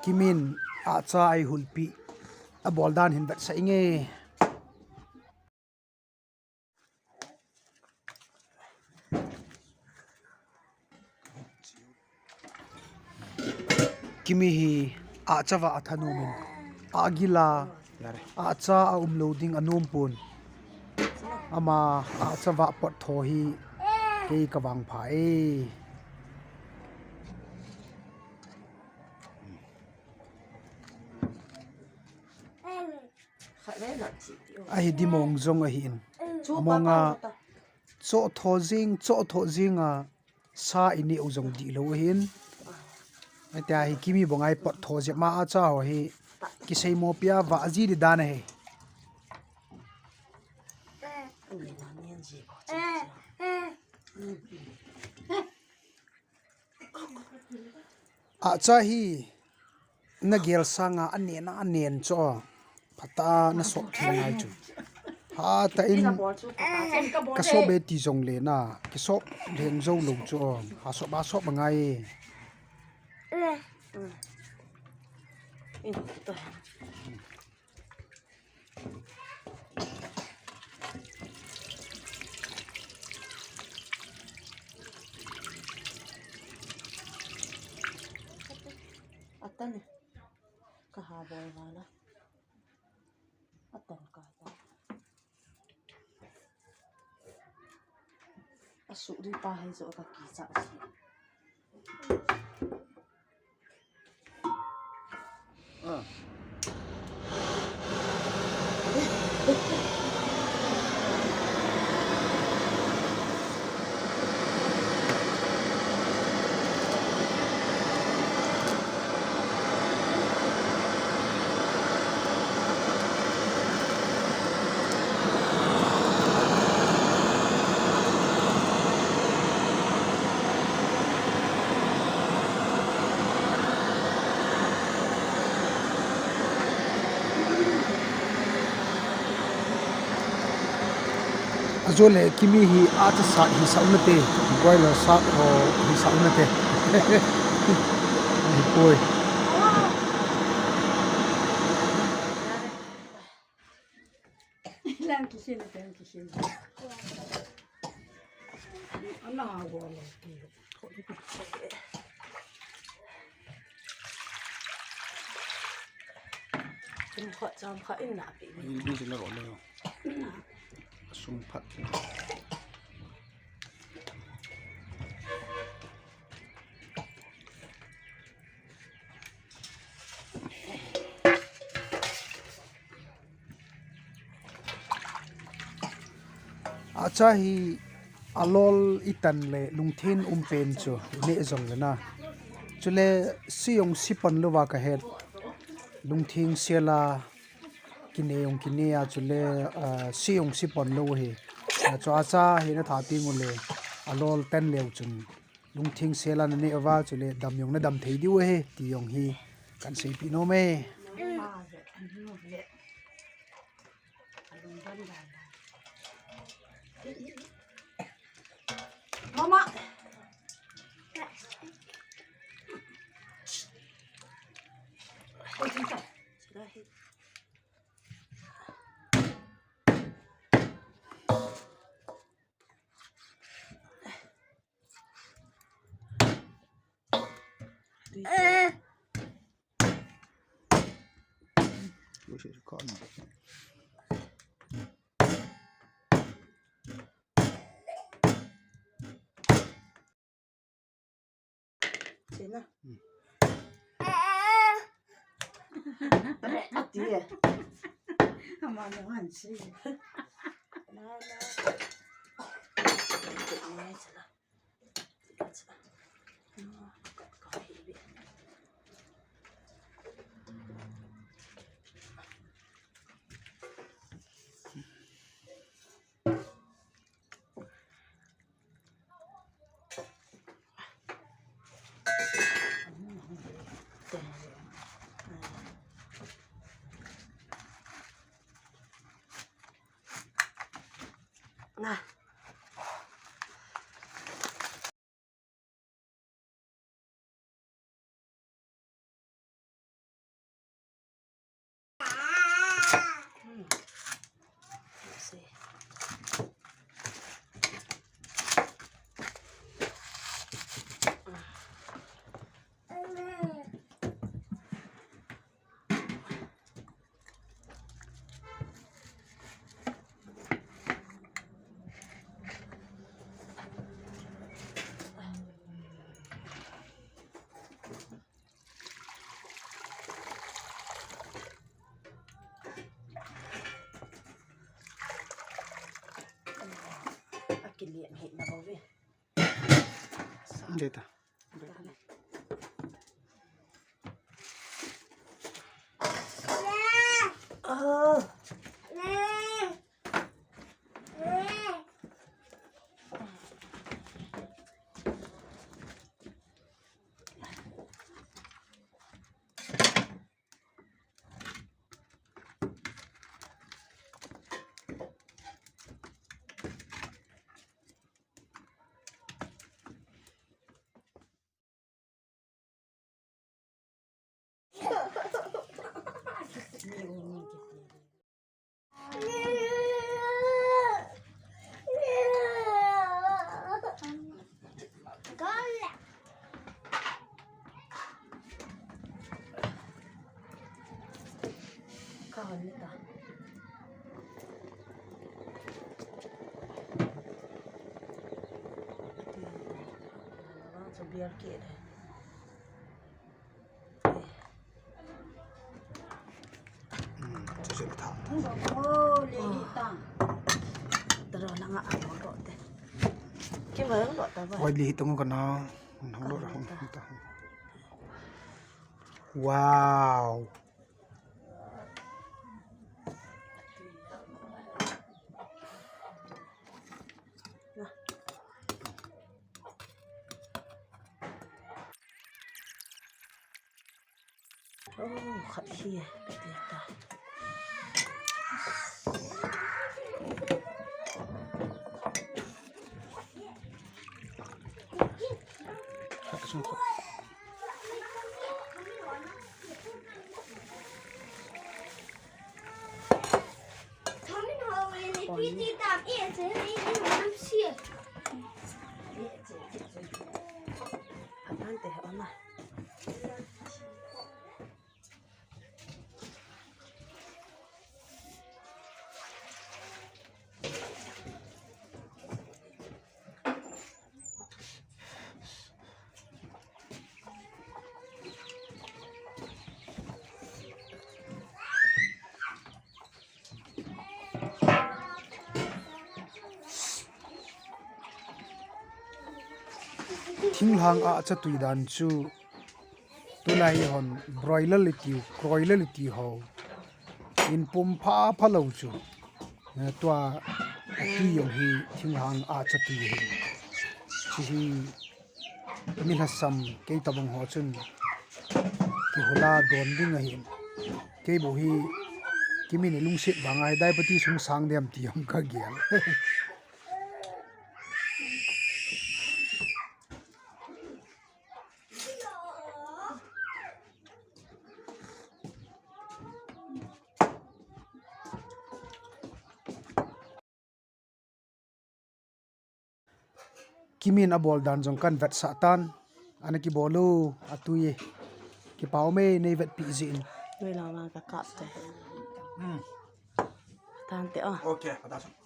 kimin acha ai hulpi a boldan hin bat sai nge Kimi hi acha wa athanumin agila acha a umloading anom pun ama acha wa pot tho hi ke kawang pha e a hi dimong zong a hin amonga cho tho jing a sa ini ozong di lo hin atia hi kimi bongai pot tho je ma acha ho hi kisei mo pia wa aji di dan he acha hi na gel sanga anen cho phata na so thingai chu ha ta in ka so be ti jong le na ki so leng zo lo cho ha so ba so bangai Atan kahabol wala atan ka ta asu di pa hai zo ka kisa azole kimi hi ata sa hi saunate boiler sa o hi saunate hi poi lang kishin ana wala chúng họ trong khởi là bị đi đi là gọi là sung phát acha hi alol itan le lungthin pen chu ne zong le na chule siong sipon lowa ka het lungthing sela kineong kinea chule siong sipon lo he cho acha he na tha pi ngule alol pen leu chun lungthing sela na ne awa chule dam yong na dam thei diu he ti yong hi kan sei pi no me mama ôi trời đây Ôi trời con Đến nào. Bắt tí à? Mà nó hẳn xí. Nó. Tự nghe chứ là. Có hiểu biết. Này điện hiện là bao nhiêu Đây ta. Còn nữa ta. Nó cho bia kia đây. Sẽ thả. Ô, lì ta. Tao rồi nó ngã vào đó thế. Cái mới gọi tao vậy. Quay đi tung con nó. Không được không ta. Wow. Ô, khẩn kia, cái gì ta. Thinglhang Ahcha tuidan chu tulai hon broiler liti ho in pum pha lo chu twa tu yong hi Thinglhang Ahcha tu hi chi hi min hasam ke tabang ho chun ki hola don ding a hin ke bo hi Kimi ni lungsit bangai dai pati sung sang dem ti am ka gyal Kimi na bol dan jong kan vet satan ana ki bolu atuye ki paume nei vet pi zin Đây là cái cặp thế. Than thế à? okay